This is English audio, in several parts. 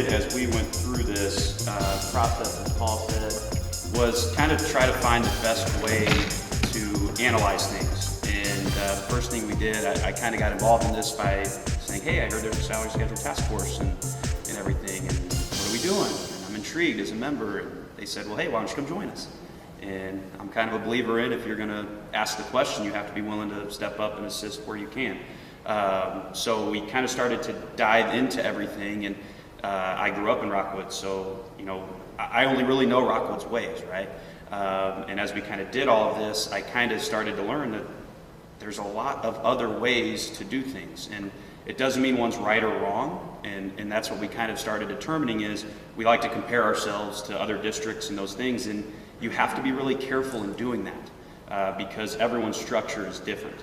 did as we went through this process, as Paul said, was kind of try to find the best way to analyze things. And the first thing we did, I kind of got involved in this by saying, hey, I heard there's a salary schedule task force and everything, and what are we doing? And I'm intrigued as a member. And they said, well, hey, why don't you come join us? And I'm kind of a believer in, if you're going to ask the question, you have to be willing to step up and assist where you can. So we kind of started to dive into everything, and I grew up in Rockwood, so I only really know Rockwood's ways, right? And as we kind of did all of this, I kind of started to learn that there's a lot of other ways to do things, and it doesn't mean one's right or wrong, and that's what we kind of started determining is we like to compare ourselves to other districts and those things, and you have to be really careful in doing that because everyone's structure is different.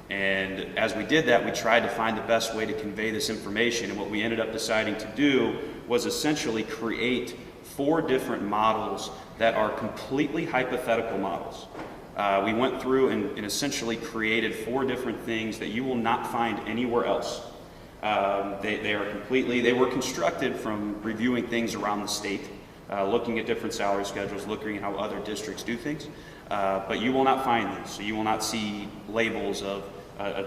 And as we did that, we tried to find the best way to convey this information, and what we ended up deciding to do was essentially create 4 different models that are completely hypothetical models. We went through and essentially created 4 different things that you will not find anywhere else. They were constructed from reviewing things around the state, looking at different salary schedules, looking at how other districts do things, but you will not find these. So you will not see labels of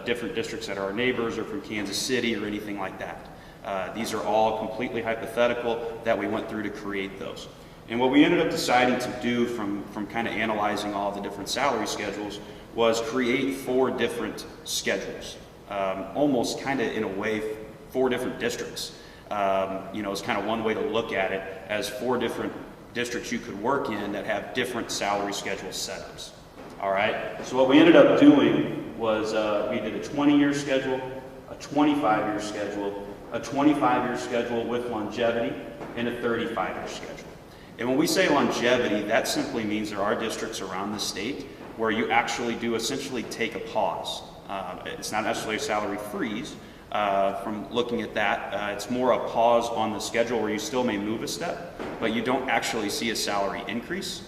different districts that are our neighbors or from Kansas City or anything like that. These are all completely hypothetical that we went through to create those. And what we ended up deciding to do from kind of analyzing all the different salary schedules was create 4 different schedules, almost kind of in a way 4 different districts. It's kind of one way to look at it as 4 different districts you could work in that have different salary schedule setups. All right, so what we ended up doing was we did a 20-year schedule, a 25-year schedule, a 25-year schedule with longevity, and a 35-year schedule. And when we say longevity, that simply means there are districts around the state where you actually do essentially take a pause. It's not necessarily a salary freeze from looking at that. It's more a pause on the schedule where you still may move a step, but you don't actually see a salary increase.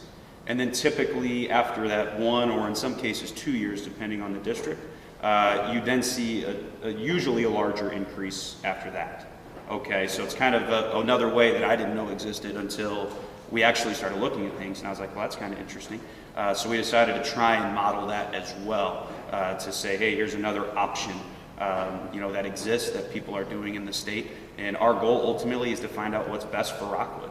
And then typically after that 1 or in some cases 2 years, depending on the district, you then see usually a larger increase after that. Okay, so it's kind of another way that I didn't know existed until we actually started looking at things, and I was like, well, that's kind of interesting. So we decided to try and model that as well, to say, hey, here's another option that exists that people are doing in the state, and our goal ultimately is to find out what's best for Rockwood.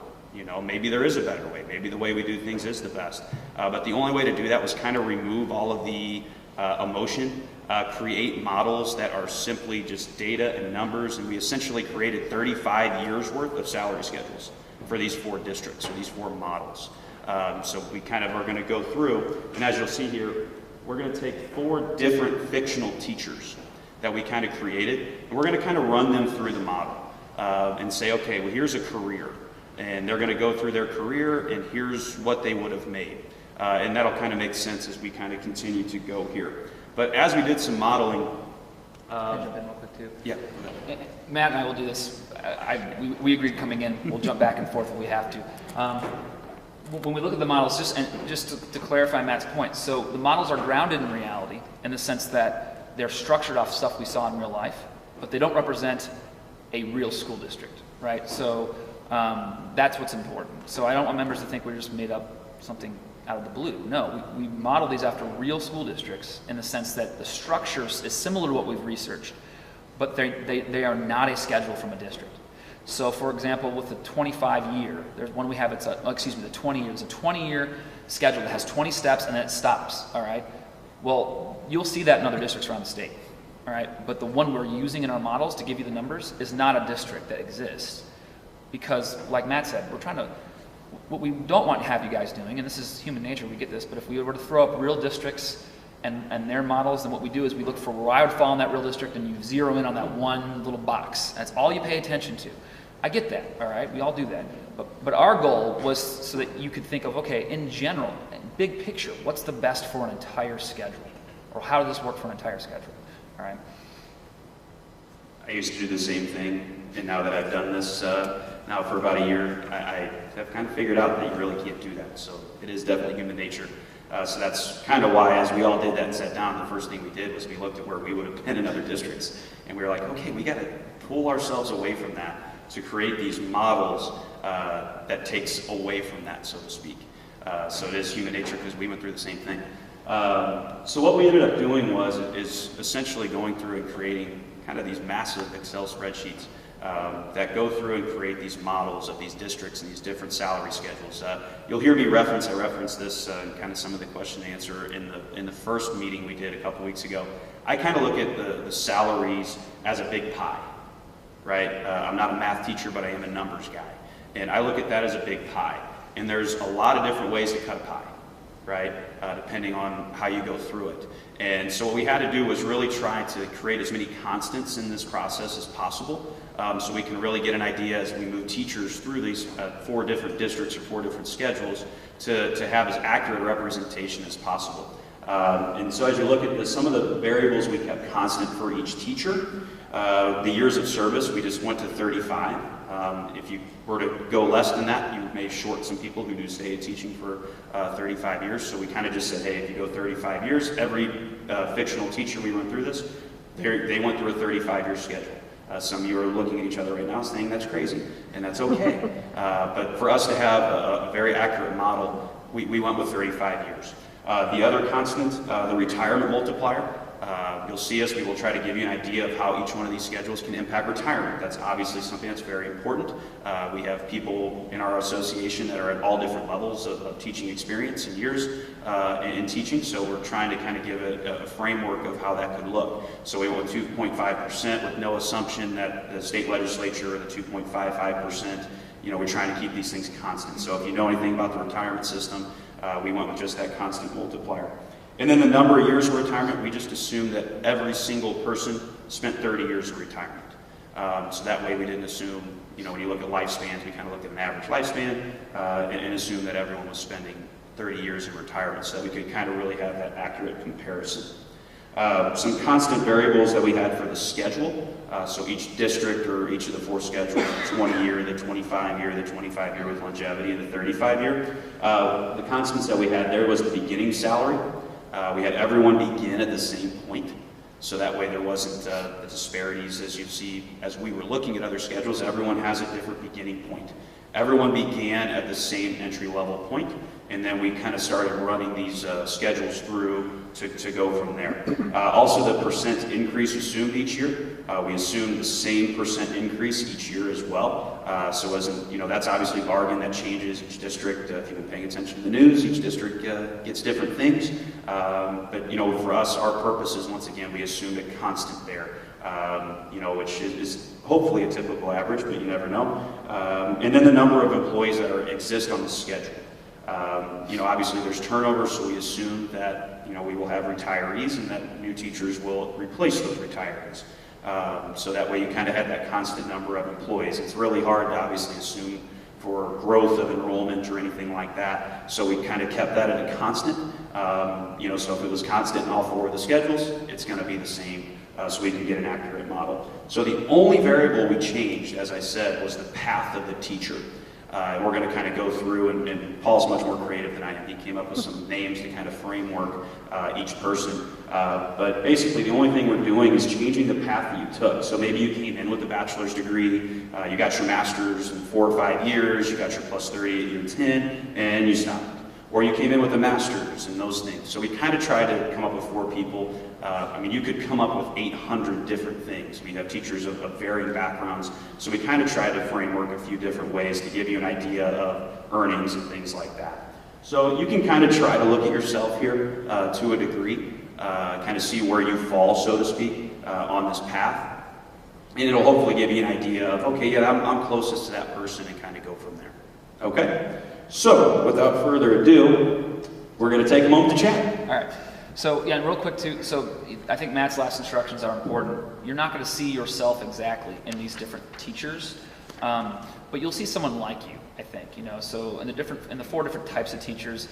Maybe there is a better way. Maybe the way we do things is the best. But the only way to do that was kind of remove all of the emotion, create models that are simply just data and numbers, and we essentially created 35 years worth of salary schedules for these 4 districts, or these 4 models. So we kind of are going to go through, and as you'll see here, we're going to take 4 different fictional teachers that we kind of created, and we're going to kind of run them through the model and say, okay, well, here's a career, and they're going to go through their career, and here's what they would have made. And that'll kind of make sense as we kind of continue to go here. But as we did some modeling... Can I jump in real quick too? Yeah. Matt and I will do this. We agreed coming in. We'll jump back and forth if we have to. When we look at the models, just to clarify Matt's point, so the models are grounded in reality in the sense that they're structured off stuff we saw in real life, but they don't represent a real school district, right? So that's what's important. So I don't want members to think we just made up something out of the blue. No, we model these after real school districts in the sense that the structure is similar to what we've researched, but they are not a schedule from a district. So for example, with the 25-year, there's one we have, the 20-year. It's a 20-year schedule that has 20 steps and then it stops, all right? Well, you'll see that in other districts around the state, all right? But the one we're using in our models to give you the numbers is not a district that exists. Because, like Matt said, what we don't want to have you guys doing, and this is human nature, we get this, but if we were to throw up real districts and their models, then what we do is we look for where I would fall in that real district, and you zero in on that one little box. That's all you pay attention to. I get that, all right? We all do that. But our goal was so that you could think of, okay, in general, big picture, what's the best for an entire schedule? Or how does this work for an entire schedule, all right? I used to do the same thing, and now that I've done this now for about a year, I have kind of figured out that you really can't do that. So it is definitely human nature. So that's kind of why, as we all did that and sat down, the first thing we did was we looked at where we would have been in other districts, and we were like, okay, we got to pull ourselves away from that to create these models that takes away from that, so to speak. So it is human nature because we went through the same thing. So what we ended up doing is essentially going through and creating kind of these massive Excel spreadsheets that go through and create these models of these districts and these different salary schedules. You'll hear me I referenced this in kind of some of the question and answer in the first meeting we did a couple weeks ago. I kind of look at the salaries as a big pie, right? I'm not a math teacher, but I am a numbers guy. And I look at that as a big pie. And there's a lot of different ways to cut a pie, right? Depending on how you go through it. And so what we had to do was really try to create as many constants in this process as possible, so we can really get an idea as we move teachers through these 4 different districts or 4 different schedules to have as accurate representation as possible. And so as you look at this, some of the variables we kept constant for each teacher. The years of service, we just went to 35. If you were to go less than that, you may short some people who do stay teaching for 35 years. So we kind of just said, hey, if you go 35 years, every fictional teacher we went through this, they went through a 35-year schedule. Some of you are looking at each other right now saying that's crazy, and that's okay. But for us to have a very accurate model, we went with 35 years. The other constant, the retirement multiplier. You'll see us, we will try to give you an idea of how each one of these schedules can impact retirement. That's obviously something that's very important. We have people in our association that are at all different levels of teaching experience and years in teaching, so we're trying to kind of give a framework of how that could look. So we went with 2.5% with no assumption that the state legislature or the 2.55%, we're trying to keep these things constant. So if you know anything about the retirement system, we went with just that constant multiplier. And then the number of years of retirement, we just assumed that every single person spent 30 years of retirement. So that way we didn't assume, when you look at lifespans, we kind of looked at an average lifespan and assumed that everyone was spending 30 years in retirement, so that we could kind of really have that accurate comparison. Some constant variables that we had for the schedule. So each district or each of the 4 schedules, the 20-year, the 25-year, the 25-year with longevity, and the 35-year. The constants that we had there was the beginning salary. We had everyone begin at the same point, so that way there wasn't the disparities as you see as we were looking at other schedules. Everyone has a different beginning point. Everyone began at the same entry-level point, and then we kind of started running these schedules through to go from there. Also, the percent increase assumed each year. We assumed the same percent increase each year as well. So that's obviously a bargain that changes each district. If you've been paying attention to the news, each district gets different things. But for us, our purpose is, once again, we assumed a constant there. Which is hopefully a typical average, but you never know. And then the number of employees that exist on the schedule. Obviously there's turnover, so we assume that, we will have retirees and that new teachers will replace those retirees. So that way you kind of have that constant number of employees. It's really hard to obviously assume for growth of enrollment or anything like that. So we kind of kept that at a constant. So if it was constant in all 4 of the schedules, it's going to be the same. So we can get an accurate model. So the only variable we changed, as I said, was the path of the teacher. And we're going to kind of go through, and Paul's much more creative than I am. He came up with some names to kind of framework each person. But basically, the only thing we're doing is changing the path that you took. So maybe you came in with a bachelor's degree, you got your master's in 4 or 5 years, you got your plus 30 at year 10, and you stopped. Or you came in with a master's and those things. So we kind of tried to come up with 4 people. You could come up with 800 different things. We have teachers of varying backgrounds. So we kind of tried to framework a few different ways to give you an idea of earnings and things like that. So you can kind of try to look at yourself here to a degree, kind of see where you fall, so to speak, on this path. And it'll hopefully give you an idea of, okay, yeah, I'm closest to that person, and kind of go from there. Okay? So, without further ado, we're going to take a moment to chat. All right. So, yeah, and real quick too, so I think Matt's last instructions are important. You're not going to see yourself exactly in these different teachers, but you'll see someone like you, I think, So in the 4 different types of teachers,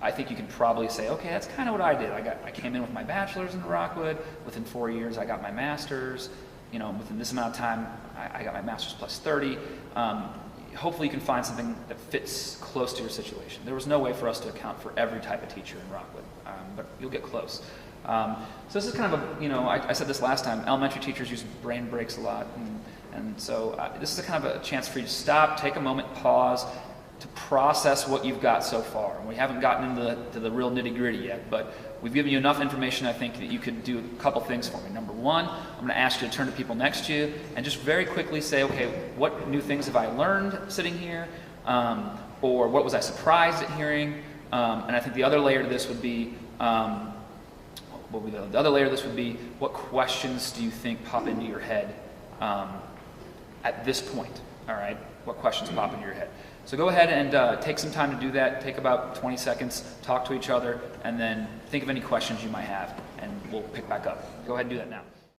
I think you can probably say, okay, that's kind of what I did. I came in with my bachelor's in Rockwood. Within 4 years, I got my master's. Within this amount of time, I got my master's plus 30. Hopefully you can find something that fits close to your situation. There was no way for us to account for every type of teacher in Rockwood, but you'll get close. So this is kind of I said this last time, elementary teachers use brain breaks a lot, And so this is a kind of a chance for you to stop, take a moment, pause, to process what you've got so far. And we haven't gotten into the real nitty-gritty yet, but we've given you enough information, I think, that you could do a couple things for me. Number one, I'm going to ask you to turn to people next to you and just very quickly say, okay, what new things have I learned sitting here? Or what was I surprised at hearing? And I think the other layer to this would be, what questions do you think pop into your head at this point? All right, what questions pop into your head? So go ahead and take some time to do that. Take about 20 seconds, talk to each other, and then think of any questions you might have, and we'll pick back up. Go ahead and do that now.